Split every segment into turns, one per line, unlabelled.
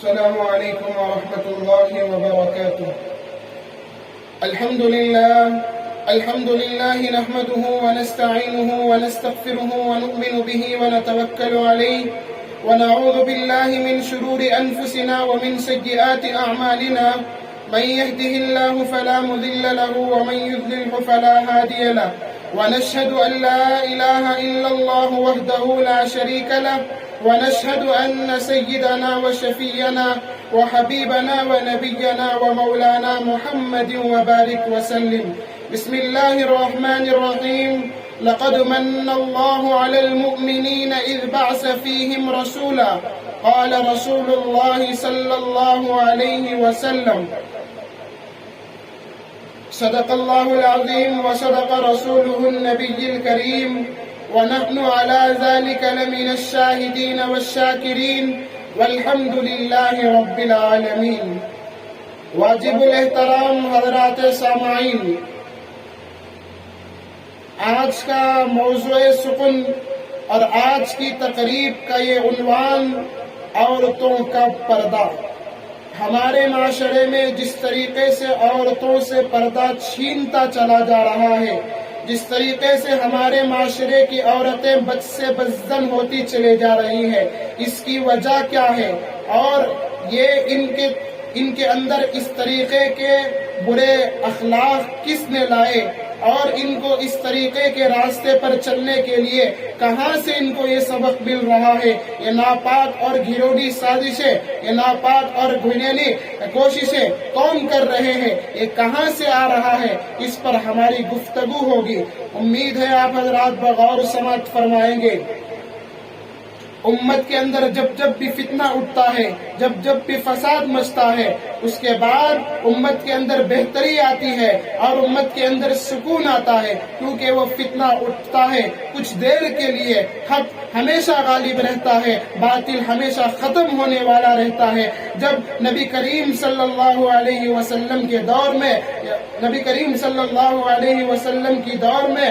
السلام عليكم ورحمة الله وبركاته. الحمد لله نحمده ونستعينه ونستغفره ونؤمن به ونتوكل عليه ونعوذ بالله من شرور أنفسنا ومن سيئات أعمالنا. من يهده الله فلا مضل له ومن يضلله فلا هادي له، ونشهد أن لا إله إلا الله وحده لا شريك له، ونشهد أن سيدنا وشفينا وحبيبنا ونبينا ومولانا محمد وبارك وسلم. بسم الله الرحمن الرحيم. لقد من الله على المؤمنين إذ بعث فيهم رسولا. قال رسول الله صلى الله عليه وسلم: صدق الله العظيم وصدق رسوله النبي الكريم، ونحن على ذلك لمن الشاهدين والشاكرين، والحمد لله رب العالمين. واجب الاحترام حضرات سامعین، آج کا موضوع سکون اور آج کی تقریب کا یہ عنوان عورتوں کا پردہ. ہمارے معاشرے میں جس طریقے سے عورتوں سے پردہ چھینتا چلا جا رہا ہے، جس طریقے سے ہمارے معاشرے کی عورتیں بد سے بدزن ہوتی چلے جا رہی ہیں، اس کی وجہ کیا ہے؟ اور یہ ان کے اندر اس طریقے کے برے اخلاق کس نے لائے، اور ان کو اس طریقے کے راستے پر چلنے کے لیے کہاں سے ان کو یہ سبق مل رہا ہے؟ یہ ناپاک اور گھروڑی سازشیں، یہ ناپاک اور گھنیلی کوششیں کون کر رہے ہیں؟ یہ کہاں سے آ رہا ہے؟ اس پر ہماری گفتگو ہوگی. امید ہے آپ حضرات بغور سماعت فرمائیں گے. امت کے اندر جب بھی فتنہ اٹھتا ہے، جب بھی فساد مچتا ہے، اس کے بعد امت کے اندر بہتری آتی ہے اور امت کے اندر سکون آتا ہے، کیونکہ وہ فتنہ اٹھتا ہے کچھ دیر کے لیے. حق ہمیشہ غالب رہتا ہے، باطل ہمیشہ ختم ہونے والا رہتا ہے. جب نبی کریم صلی اللہ علیہ وسلم کے دور میں، نبی کریم صلی اللہ علیہ وسلم کی دور میں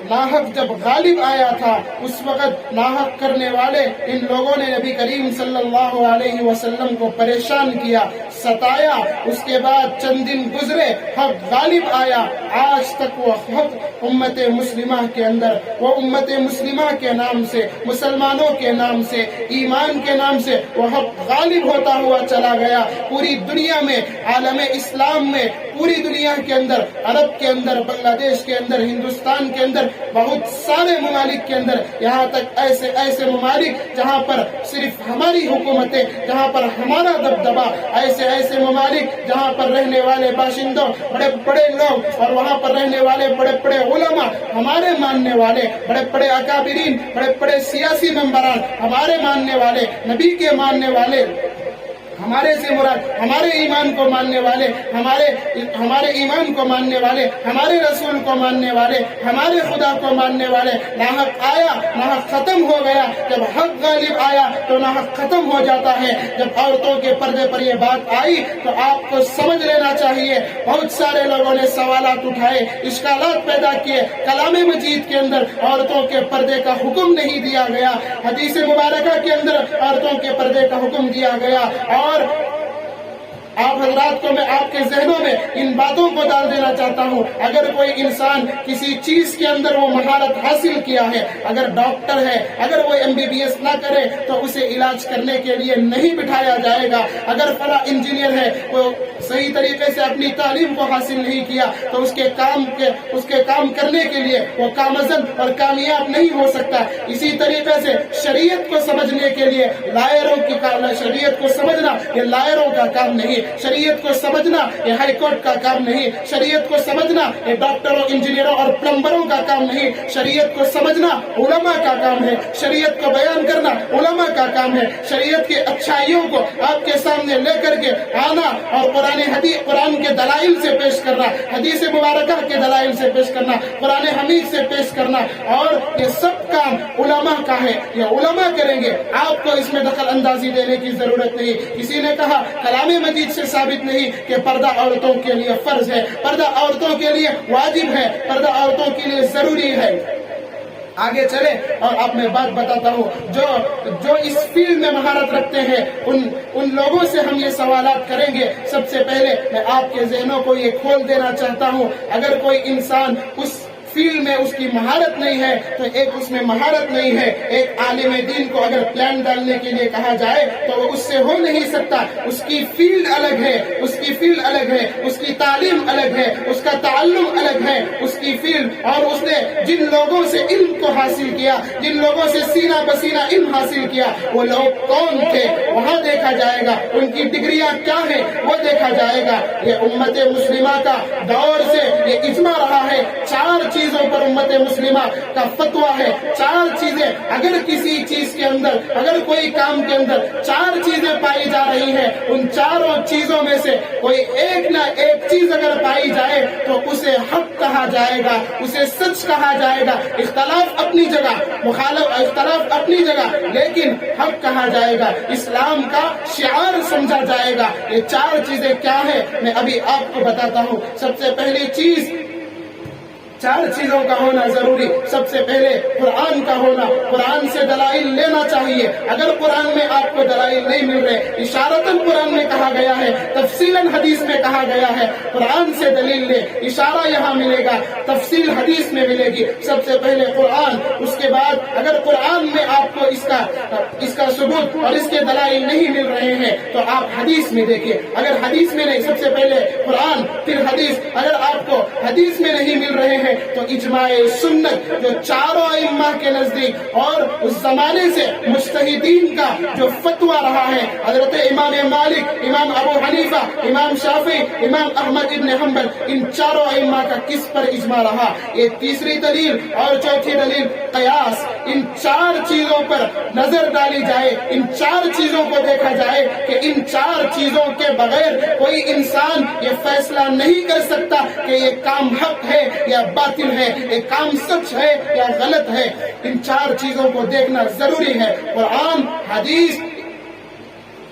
ناحق جب غالب آیا تھا، اس وقت ناحق کرنے والے ان لوگوں نے نبی کریم صلی اللہ علیہ وسلم کو پریشان کیا، ستایا. اس کے بعد چند دن گزرے، حق غالب آیا. آج تک وہ حق امت مسلمہ کے اندر، وہ امت مسلمہ کے نام سے، مسلمانوں کے نام سے، ایمان کے نام سے وہ حق غالب ہوتا ہوا چلا گیا. پوری دنیا میں، عالم اسلام میں، پوری دنیا کے اندر، عرب کے اندر، بنگلہ دیش کے اندر، ہندوستان کے اندر، بہت سارے ممالک کے اندر، یہاں تک ایسے ممالک جہاں پر صرف ہماری حکومتیں، جہاں پر ہمارا دبدبا، ایسے ممالک جہاں پر رہنے والے باشندوں، بڑے بڑے لوگ اور وہاں پر رہنے والے بڑے بڑے علماء، ہمارے ماننے والے، بڑے بڑے اکابرین، بڑے بڑے سیاسی ممبران، ہمارے ماننے والے، نبی کے ماننے والے، ہمارے سے مراد ہمارے ایمان کو ماننے والے، ہمارے ایمان کو ماننے والے، ہمارے رسول کو ماننے والے، ہمارے خدا کو ماننے والے. ناحق آیا، ناحق ختم ہو گیا. جب حق غالب آیا تو ناحق ختم ہو جاتا ہے. جب عورتوں کے پردے پر یہ بات آئی تو آپ کو سمجھ لینا چاہیے. بہت سارے لوگوں نے سوالات اٹھائے، اشکالات پیدا کیے. کلام مجید کے اندر عورتوں کے پردے کا حکم نہیں دیا گیا، حدیث مبارکہ کے اندر عورتوں کے پردے کا حکم دیا گیا. اور آپ حضرات کو میں آپ کے ذہنوں میں ان باتوں کو ڈال دینا چاہتا ہوں. اگر کوئی انسان کسی چیز کے اندر وہ مہارت حاصل کیا ہے، اگر ڈاکٹر ہے، اگر وہ MBBS نہ کرے تو اسے علاج کرنے کے لیے نہیں بٹھایا جائے گا. اگر فلاں انجینئر ہے، وہ صحیح طریقے سے اپنی تعلیم کو حاصل نہیں کیا تو اس کے کام کرنے کے لیے وہ کامزن اور کامیاب نہیں ہو سکتا. اسی طریقے سے شریعت کو سمجھنے کے لیے شریعت کو سمجھنا یہ لائروں کا کام نہیں، شریعت کو سمجھنا یہ ہائی کورٹ کا کام نہیں، شریعت کو سمجھنا یہ ڈاکٹروں، انجینئروں اور پلمبروں کا کام نہیں. شریعت کو سمجھنا علماء کا کام ہے، شریعت کو بیان کرنا علماء کا کام ہے. شریعت کی اچھائیوں کو آپ کے سامنے لے کر کے آنا اور قرآن کے دلائل سے پیش کرنا، حدیث مبارکہ کے دلائل سے پیش کرنا، قرآن حمید سے پیش کرنا، اور یہ سب کام علماء کا ہے. یہ علماء کریں گے، آپ کو اس میں دخل اندازی دینے کی ضرورت نہیں. کسی نے کہا کلام مجید سے ثابت نہیں کہ پردہ عورتوں کے لیے فرض ہے، پردہ عورتوں کے لیے واجب ہے، پردہ عورتوں کے لیے ضروری ہے. آگے چلے اور اب میں بات بتاتا ہوں جو اس فیلڈ میں مہارت رکھتے ہیں ان لوگوں سے ہم یہ سوالات کریں گے. سب سے پہلے میں آپ کے ذہنوں کو یہ کھول دینا چاہتا ہوں, اگر کوئی انسان اس فیلڈ میں اس کی مہارت نہیں ہے تو ایک اس میں مہارت نہیں ہے. ایک عالم دین کو اگر پلان ڈالنے کے لیے کہا جائے تو وہ اس سے ہو نہیں سکتا. اس کی فیلڈ الگ ہے, اس کی فیلڈ الگ ہے, اس کی تعلیم الگ ہے, اس کا تعلم الگ ہے, اس کی فیلڈ. اور اس نے جن لوگوں سے علم کو حاصل کیا, جن لوگوں سے سینہ بسینہ علم حاصل کیا, وہ لوگ کون تھے وہاں دیکھا جائے گا. ان کی ڈگریاں کیا ہیں وہ دیکھا جائے گا. یہ امت مسلمہ کا دور سے یہ اجماع رہا ہے. 4 چیزوں پر امت مسلمہ کا فتویٰ ہے. 4 چیزیں, اگر کسی چیز کے اندر, اگر کوئی کام کے اندر 4 چیزیں پائی جا رہی ہیں, ان 4 چیزوں میں سے کوئی ایک نہ ایک چیز اگر پائی جائے تو اسے حق کہا جائے گا, اسے سچ کہا جائے گا. اختلاف اپنی جگہ, اختلاف اپنی جگہ, لیکن حق کہا جائے گا, اسلام کا شعار سمجھا جائے گا. یہ 4 چیزیں کیا ہیں میں ابھی آپ کو بتاتا ہوں. سب سے پہلی چیز, 4 چیزوں کا ہونا ضروری. سب سے پہلے قرآن کا ہونا. قرآن سے دلائل لینا چاہیے. اگر قرآن میں آپ کو دلائل نہیں مل رہے, اشارتاً قرآن میں کہا گیا ہے, تفصیلاً حدیث میں کہا گیا ہے, قرآن سے دلیل لے. اشارہ یہاں ملے گا, تفصیل حدیث میں ملے گی. سب سے پہلے قرآن, اس کے بعد اگر قرآن میں آپ کو اس کا ثبوت اور اس کے دلائل نہیں مل رہے ہیں تو آپ حدیث میں دیکھیے. اگر حدیث میں نہیں, سب سے پہلے قرآن پھر حدیث. اگر آپ کو حدیث میں نہیں مل رہے ہیں تو اجماع سنت, جو 4 ائمہ کے نزدیک اور اس زمانے سے مجتہدین کا جو فتویٰ رہا ہے, حضرت امام مالک, امام ابو حنیفہ, امام شافعی, امام احمد ابن حنبل, ان 4 ائمہ کا کس پر اجماع رہا. یہ تیسری دلیل. اور چوتھی دلیل قیاس. ان 4 چیزوں پر نظر ڈالی جائے, ان 4 چیزوں کو دیکھا جائے کہ ان 4 چیزوں کے بغیر کوئی انسان یہ فیصلہ نہیں کر سکتا کہ یہ کام حق ہے یا باطل ہے, یہ کام سچ ہے یا غلط ہے. ان 4 چیزوں کو دیکھنا ضروری ہے. قرآن, حدیث,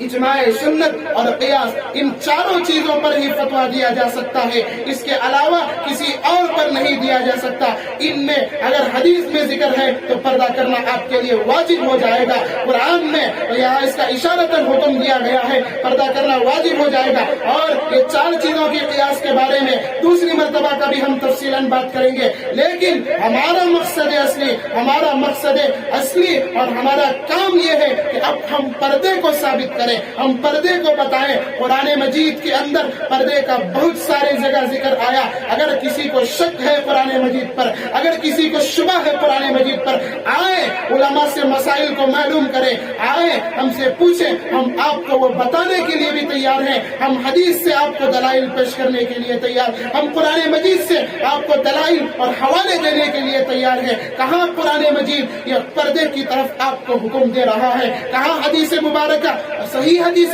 اجماع سنت اور قیاس, ان 4 چیزوں پر ہی فتویٰ دیا جا سکتا ہے. اس کے علاوہ کسی اور پر نہیں دیا جا سکتا. ان میں اگر حدیث میں ذکر ہے تو پردہ کرنا آپ کے لیے واجب ہو جائے گا. قرآن میں یہاں اس کا اشارتاً حکم دیا گیا ہے, پردہ کرنا واجب ہو جائے گا. اور یہ 4 چیزوں کے قیاس کے بارے میں دوسری مرتبہ کا بھی ہم تفصیلاً بات کریں گے. لیکن ہمارا مقصد اصلی اور ہمارا کام یہ ہے کہ اب ہم پردے کو ثابت کریں, ہم پردے کو بتائیں. قرآن مجید کے اندر پردے کا بہت سارے جگہ ذکر آیا. اگر کسی کو شک ہے قرآن مجید پر, اگر کسی کو شبہ ہے قرآن مجید پر, آئے علماء سے مسائل کو معلوم کریں, آئے ہم سے پوچھیں, ہم آپ کو وہ بتانے کے لیے بھی تیار ہیں. ہم حدیث سے آپ کو دلائل پیش کرنے کے لیے تیار, ہم قرآن مجید سے آپ کو دلائل اور حوالے دینے کے لیے تیار ہیں. کہاں قرآن مجید یہ پردے کی طرف آپ کو حکم دے رہا ہے, کہاں حدیث مبارکہ, صحیح حدیث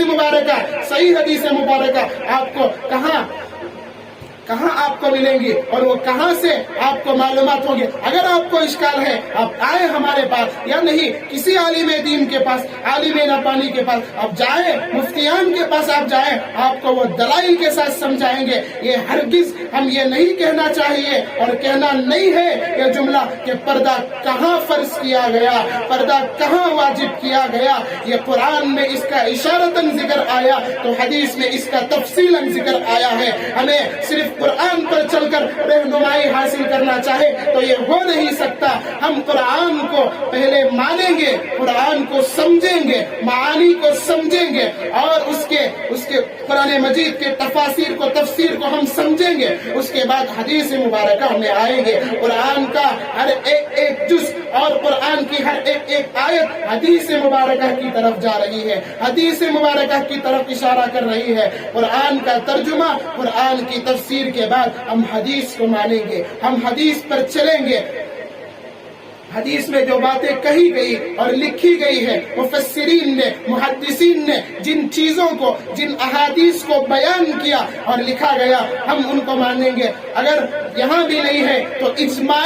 مبارکہ آپ کو کہاں آپ کو ملیں گی اور وہ کہاں سے آپ کو معلومات ہوں گے. اگر آپ کو اشکال ہے آپ آئے ہمارے پاس, یا نہیں کسی عالم دین کے پاس, عالم ناپانی کے پاس آپ جائیں, مفتیان کے پاس آپ جائیں, آپ کو وہ دلائل کے ساتھ سمجھائیں گے. یہ ہرگز ہم یہ نہیں کہنا چاہیے اور کہنا نہیں ہے یہ جملہ کہ پردہ کہاں فرض کیا گیا, پردہ کہاں واجب کیا گیا. یہ قرآن میں اس کا اشارتاً ذکر آیا تو حدیث میں اس کا تفصیلاً ذکر آیا ہے. ہمیں صرف قرآن پر چل کر رہنمائی حاصل کرنا چاہے تو یہ ہو نہیں سکتا. ہم قرآن کو پہلے مانیں گے, قرآن کو سمجھیں گے, معانی کو سمجھیں گے, اور اس کے قرآن مجید کے تفسیر کو ہم سمجھیں گے. اس کے بعد حدیث مبارکہ میں آئیں گے. قرآن کا ہر ایک جز اور قرآن کی ہر ایک آیت حدیث مبارکہ کی طرف جا رہی ہے, حدیث مبارکہ کی طرف اشارہ کر رہی ہے. قرآن کا ترجمہ, قرآن کی تفسیر کے بعد ہم حدیث کو مانیں گے, ہم حدیث پر چلیں گے. حدیث میں جو باتیں کہی گئی اور لکھی گئی ہے, مفسرین نے, محدثین نے جن چیزوں کو, جن احادیث کو بیان کیا اور لکھا گیا, ہم ان کو مانیں گے. اگر یہاں بھی نہیں ہے تو اجماع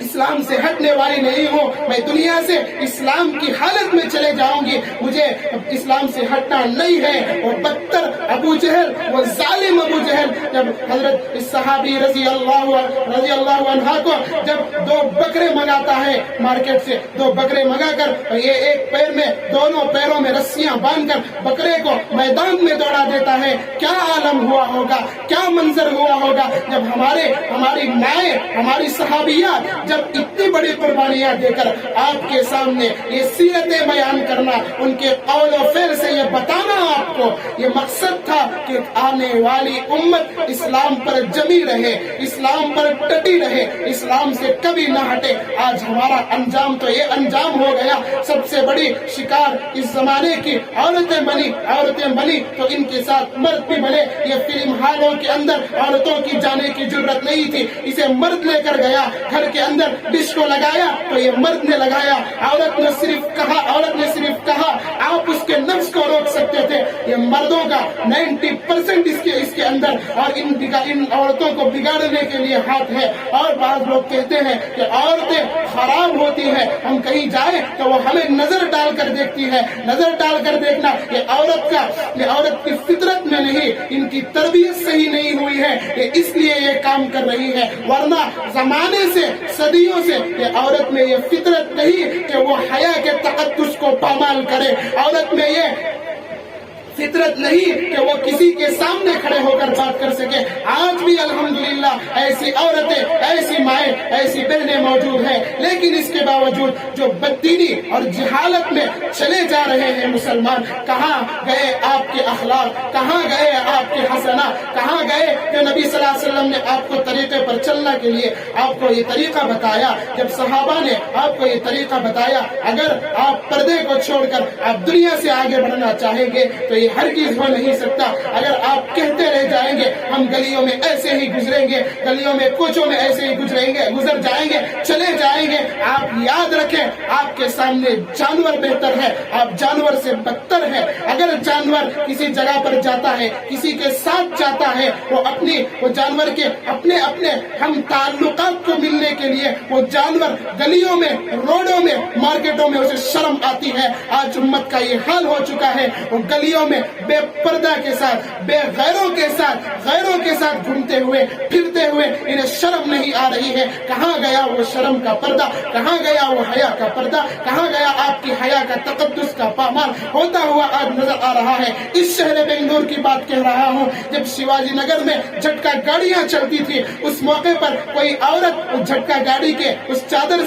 اسلام سے ہٹنے والی نہیں ہوں، میں دنیا سے اسلام کی حالت میں چلے جاؤں گی، مجھے اسلام سے ہٹنا نہیں ہے۔ اور بدتر ابو جہل، وہ ظالم ابو جہل، جب حضرت صحابی رضی اللہ عنہ کو جب 2 بکرے منگاتا ہے مارکیٹ سے، 2 بکرے منگا کر یہ ایک پیر میں، دونوں پیروں میں رسیاں باندھ کر بکرے کو میدان میں دوڑا دیتا ہے، کیا عالم ہوا ہوگا، کیا منظر ہوا ہوگا جب ہماری مائیں، ہماری صحابیات جب اتنی بڑی قربانیاں دے کر آپ کے سامنے یہ سیرتیں بیان کرنا، ان کے قول و فعل سے یہ بتانا آپ کو یہ مقصد تھا کہ آنے والی امت اسلام پر جمی رہے، اسلام پر ٹٹی رہے، اسلام سے کبھی نہ ہٹے۔ آج ہمارا انجام تو یہ انجام ہو گیا، سب سے بڑی شکار اس زمانے کی عورتیں بنی تو ان کے ساتھ مرد بھی بنے۔ یہ فلم ہالوں کے اندر عورتوں کی جانے کی ضرورت نہیں تھی، اسے مرد لے کر گیا، گھر کے اندر ڈسکو لگایا تو یہ مرد نے لگایا، عورت نے صرف کہا آپ اس کے نفس کو روک سکتے تھے۔ یہ مردوں کا 90% اس کے اندر اور ان عورتوں کو بگاڑنے کے لیے ہاتھ ہے۔ اور بعض لوگ کہتے ہیں کہ عورتیں خراب ہوتی ہیں، ہم کہیں جائیں تو وہ ہمیں نظر ڈال کر دیکھتی ہے۔ نظر ڈال کر دیکھنا یہ عورت کی فطرت میں نہیں، ان کی تربیت صحیح نہیں ہوئی ہے، یہ اس لیے یہ کام کر رہی ہے، ورنہ زمانے سے صدیوں سے یہ عورت میں یہ فطرت نہیں کہ وہ حیا کے تقدس کو پامال کرے، عورت میں یہ فطرت نہیں کہ وہ کسی کے سامنے کھڑے ہو کر بات کر سکے۔ آج بھی الحمدللہ ایسی عورتیں، ایسی مائیں، ایسی بہنیں موجود ہیں، لیکن اس کے باوجود جو بددینی اور جہالت میں چلے جا رہے ہیں مسلمان، کہاں گئے آپ کے اخلاق، کہاں گئے آپ کے حسنات، کہاں گئے کہ نبی صلی اللہ علیہ وسلم نے آپ کو طریقے پر چلنے کے لیے آپ کو یہ طریقہ بتایا، جب صحابہ نے آپ کو یہ طریقہ بتایا، اگر آپ پردے کو چھوڑ کر آپ دنیا سے آگے بڑھنا چاہیں گے تو یہ ہرگز ہو نہیں سکتا۔ اگر آپ کہتے رہ جائیں گے ہم گلیوں میں ایسے ہی گزریں گے، گلیوں میں کوچوں میں ایسے ہی گزر جائیں گے، چلے جائیں گے، آپ یاد رکھیں آپ کے سامنے جانور بہتر ہے، آپ جانور سے بدتر ہے۔ اگر جانور کسی جگہ پر جاتا ہے، کسی کے ساتھ جاتا ہے، وہ جانور کے اپنے ہم تعلقات کو ملنے کے لیے وہ جانور گلیوں میں، روڈوں میں، مارکیٹوں میں اسے شرم آتی ہے۔ آج امت کا یہ حال ہو چکا ہے، وہ گلیوں میں بے پردہ کے ساتھ، بے غیروں کے ساتھ گھومتے ہوئے پھرتے ہوئے انہیں شرم نہیں آ رہی ہے۔ کہاں گیا وہ شرم کا پردہ، کہاں گیا وہ حیا کا پردہ، کہاں گیا آپ کی حیا کا تقدس کا پامال ہوتا ہوا آج نظر آ رہا ہے۔ اس شہر بنگلور کی بات کہہ رہا ہوں، جب شیواجی نگر میں جھٹکا گاڑیاں چلتی تھی، اس موقع پر کوئی عورت اس جھٹکا گاڑی کے اس چادر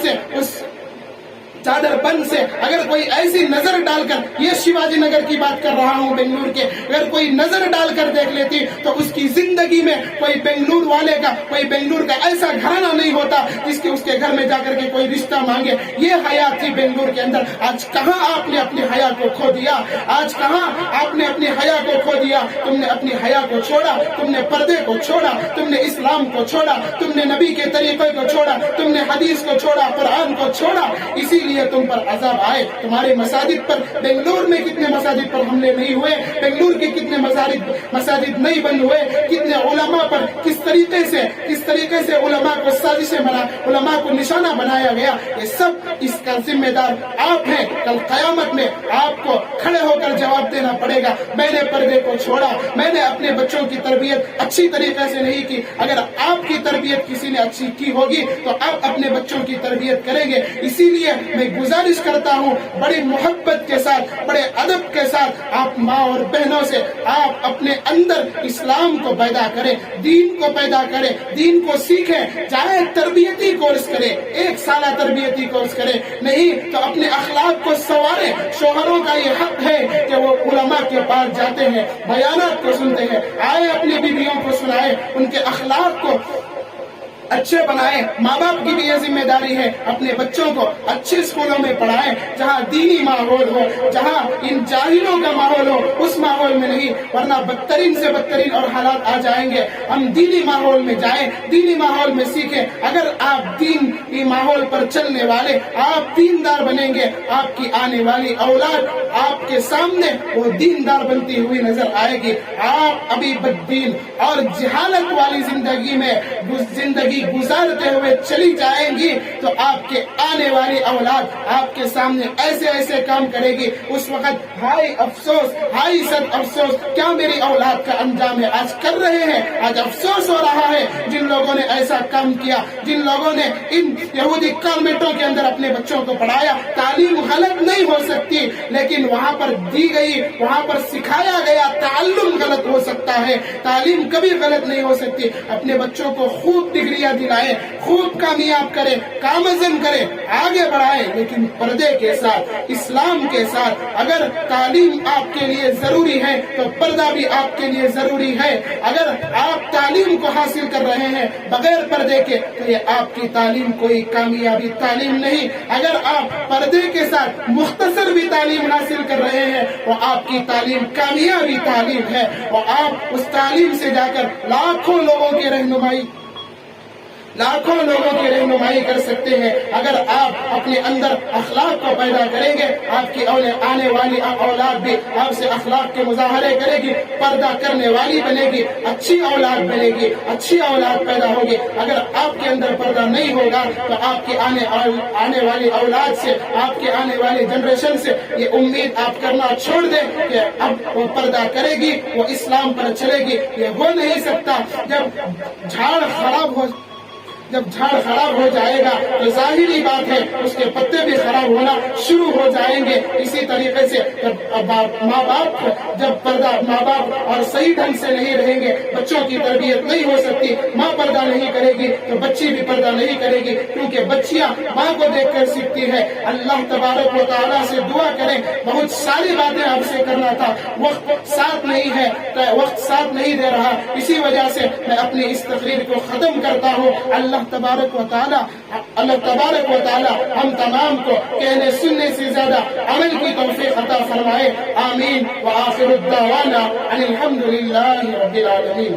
بند سے اگر کوئی ایسی نظر ڈال کر، یہ شیواجی نگر کی بات کر رہا ہوں بنگلور کے، اگر کوئی نظر ڈال کر دیکھ لیتی تو اس کی زندگی میں کوئی بنگلور کا ایسا گھرانہ نہیں ہوتا جس کے اس کے گھر میں جا کر کے کوئی رشتہ مانگے۔ یہ حیا تھی بنگلور کے اندر۔ آج کہاں آپ نے اپنی حیا کو کھو دیا، آج کہاں آپ نے اپنی حیا کو کھو دیا۔ تم نے اپنی حیا کو چھوڑا، تم نے پردے کو چھوڑا، تم نے اسلام کو چھوڑا، تم نے نبی کے طریقے کو چھوڑا، تم نے حدیث کو چھوڑا، قرآن کو چھوڑا، اسی لیے تم پر عذاب آئے۔ تمہارے مساجد پر، بنگلور میں کتنے مساجد پر حملے نہیں ہوئے، بنگلور کے کتنے مساجد نہیں بند ہوئے، کتنے علماء پر کس طریقے سے علماء کو سازشیں بنا، علماء کو نشانہ بنایا گیا۔ یہ سب اس کا ذمہ دار آپ ہیں۔ کل قیامت میں آپ کو کھڑے ہو کر جواب دینا پڑے گا، میں نے پردے کو چھوڑا، میں نے اپنے بچوں کی تربیت اچھی طریقے سے نہیں کی۔ اگر آپ کی تربیت کسی نے اچھی کی ہوگی تو آپ اپنے بچوں کی تربیت کریں گے۔ اسی لیے میں گزارش کرتا ہوں بڑی محبت کے ساتھ، بڑے ادب کے ساتھ، آپ ماں اور بہنوں سے آپ اپنے اندر اسلام کو پیدا کریں، دین کو پیدا کریں، دین کو سیکھیں، چاہے تربیتی کورس کریں، 1 سالہ تربیتی کورس کریں، نہیں تو اپنے اخلاق کو سنواریں۔ شوہروں کا یہ حق ہے کہ وہ علماء کے پاس جاتے ہیں، بیانات کو سنتے ہیں، آئے اپنی بیویوں کو سنائیں، ان کے اخلاق کو اچھے بنائیں۔ ماں باپ کی بھی یہ ذمہ داری ہے، اپنے بچوں کو اچھے اسکولوں میں پڑھائیں، جہاں دینی ماحول ہو، جہاں ان جاہلوں کا ماحول ہو، اس ماحول میں نہیں، ورنہ بدترین سے بدترین اور حالات آ جائیں گے۔ ہم دینی ماحول میں جائیں، دینی ماحول میں سیکھیں۔ اگر آپ دینی ماحول پر چلنے والے، آپ دیندار بنیں گے، آپ کی آنے والی اولاد آپ کے سامنے وہ دیندار بنتی ہوئی نظر آئے گی۔ آپ ابھی بددین اور جہالت والی زندگی زندگی گزارتے ہوئے چلی جائیں گی تو آپ کے آنے والی اولاد آپ کے سامنے ایسے ایسے کام کرے گی، اس وقت ہائی افسوس، ہائی صد افسوس، کیا میری اولاد کا انجام ہے؟ آج کر رہے ہیں، آج افسوس ہو رہا ہے جن لوگوں نے ایسا کام کیا، جن لوگوں نے ان یہودی کانوینٹوں کے اندر اپنے بچوں کو پڑھایا۔ تعلیم غلط نہیں ہو سکتی، لیکن وہاں پر دی گئی، وہاں پر سکھایا گیا تعلم غلط ہو سکتا ہے۔ تعلیم کبھی غلط نہیں ہو سکتی۔ اپنے بچوں کو خوب ڈگریاں دلائیں، خوب کامیاب کریں، کامزن کریں، آگے بڑھائیں، لیکن پردے کے ساتھ، اسلام کے ساتھ۔ اگر تعلیم آپ کے لیے ضروری ہے تو پردہ بھی آپ کے لیے ضروری ہے۔ اگر آپ تعلیم کو حاصل کر رہے ہیں بغیر پردے کے تو یہ آپ کی تعلیم کوئی کامیابی تعلیم نہیں۔ اگر آپ پردے کے ساتھ مختصر بھی تعلیم حاصل کر رہے ہیں وہ آپ کی تعلیم کامیابی تعلیم ہے، اور آپ اس تعلیم سے جا کر لاکھوں لوگوں کی رہنمائی کر سکتے ہیں۔ اگر آپ اپنے اندر اخلاق کو پیدا کریں گے، آپ کی آنے والی اولاد بھی آپ سے اخلاق کے مظاہرے کرے گی، پردہ کرنے والی بنے گی، اچھی اولاد بنے گی، اچھی اولاد پیدا ہوگی۔ اگر آپ کے اندر پردہ نہیں ہوگا تو آپ کی آنے والی اولاد سے، آپ کے آنے والی جنریشن سے یہ امید آپ کرنا چھوڑ دیں کہ اب وہ پردہ کرے گی، وہ اسلام پر چلے گی۔ یہ ہو نہیں سکتا۔ جب جھاڑ خراب ہو جائے گا تو ظاہری بات ہے اس کے پتے بھی خراب ہونا شروع ہو جائیں گے۔ اسی طریقے سے ماں باپ اور صحیح ڈھنگ سے نہیں رہیں گے، بچوں کی تربیت نہیں ہو سکتی۔ ماں پردہ نہیں کرے گی تو بچی بھی پردہ نہیں کرے گی، کیونکہ بچیاں ماں کو دیکھ کر سیکھتی ہے۔ اللہ تبارک و تعالیٰ سے دعا کریں۔ بہت ساری باتیں آپ سے کرنا تھا، وقت ساتھ نہیں ہے، وقت ساتھ نہیں دے رہا، اسی وجہ سے میں اپنی اس تقریر کو ختم کرتا ہوں۔ اللہ تبارک و تعالی ہم تمام کو کہنے سننے سے زیادہ عمل کی توفیق عطا فرمائے۔ آمین۔ وآخر الدعوانا ان الحمد للہ رب العالمین۔